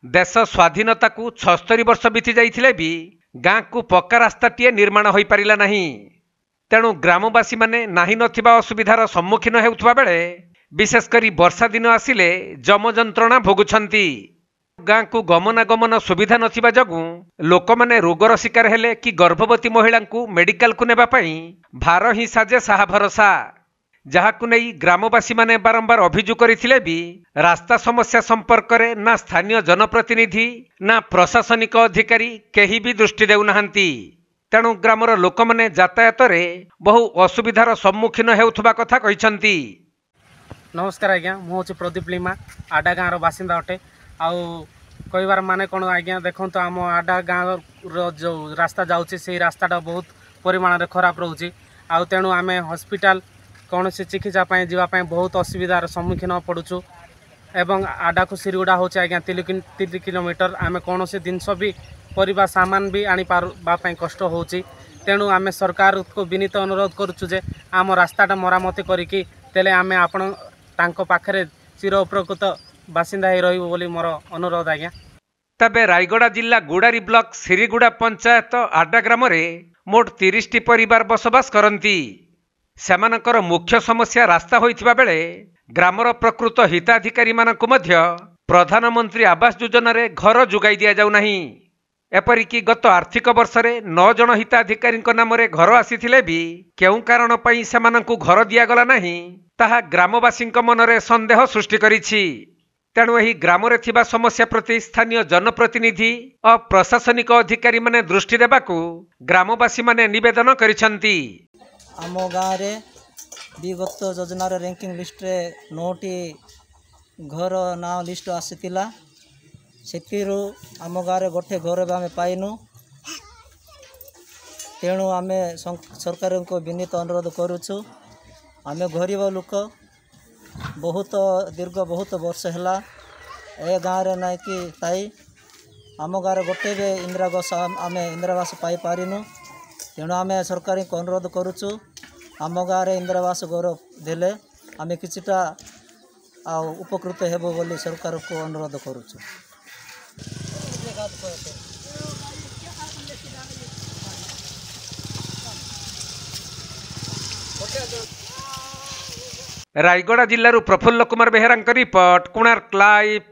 देश स्वाधीनता को 76 वर्ष बीती जाइथिले भी गाँ को पक्का रास्ताटीए निर्माण हो पारिला नहीं। तेणु ग्रामवासी माने नाही नथिबा असुविधार सम्मुखीन हेउथबा बेले विशेषकर वर्षा दिन आसिले जम जंत्रणा भोगुछंती। गाँ को गमनागमन सुविधा नथिबा जगु लोक माने रोगर शिकार हेले कि गर्भवती महिला को मेडिकल को नेबा पई भार ही साजे साहा भरोसा, जहाकु नहीं ग्रामवासी माने बारंबार अभियोग करथिले भी रास्ता समस्या संपर्क रे ना स्थानीय जनप्रतिनिधि ना प्रशासनिक अधिकारी केही भी दृष्टि देउनाहांती। तेणु ग्रामर लोक माने यातायात रे बहु असुविधार सम्मुखीन हेउथबा कथा कहिसंती। नमस्कार आज्ञा, मु हूँ प्रदीप लिमा, आडा गाँव बासिंदा अटे। आउ कहबार माने कौन आज्ञा, देखो आम आडा गाँव जो रास्ता जाऊँगी से रास्ताटा बहुत परिमाण में खराब रोचे। आउ तेणु आम हॉस्पिटल कौन से चिकित्सा जावाई बहुत असुविधार सम्मुखीन पड़ुचु। एवं आडा को सिरगुड़ा हूँ आज्ञा 3 किलोमीटर। आम कौन से जिनस भी परिबा सामान भी आनी पारबाई कष्ट होची। तेणु आम सरकार को विनीत अनुरोध करुचु जे आम रास्ताटा मरामती करिकी तेले आम आपण तांको पाखरे चिर उपकृत बासिंदा ही रहिबो बोली मोर अनुरोध आज्ञा। तबे रायगड़ा जिला गुड़ारी ब्लॉक सिरीगुड़ा पंचायत आडा ग्राम रे मोट 30 परिवार बसवास करती। सेमानकर मुख्य समस्या रास्ता होइथिबा बेले ग्रामर प्रकृत हिताधिकारी मानकु मध्य प्रधानमंत्री आवास योजना रे घर जुगाई दिया जाउ नाही। एपरिकी गत आर्थिक वर्ष रे 9 जन हिताधिकारी नाम रे घर आसीथिले भी केउ कारण पई सेमानकु घर दियागला नाही ताहा ग्रामवासी मनरे संदेह सृष्टि करिछि। तेणु एही ग्राम रे थिबा समस्या प्रति स्थानीय जनप्रतिनिधि और प्रशासनिक अधिकारी माने दृष्टि देबाकू ग्रामवासी माने निवेदन करिसंती। आम गाँव रे विगत योजनार रैंकिंग लिस्ट रे 9टी घर ना लिस्ट आसीतिला। सेतिरु आम गाँव रे गोटे घर भी आम पाइनु। तेणु आम सरकार को विनीत अनुरोध करुचु। आम गरीब लोक बहुत दीर्घ बहुत वर्ष है ए गाँव रे ना कि ताई आम गाँव रे गोटे भी इंदिरावास आम इंदिरावास पाई पारिनु। तेणु आम सरकार को अनुरोध करुचु आम गाँव रे इंदिरावास घर देले आम किछिटा उपकृत हेबो बोली सरकार को अनुरोध करुचु। रायगड़ा जिल्लारू प्रफुल्ल कुमार बेहेरा रिपोर्ट, कोणार्क लाइव।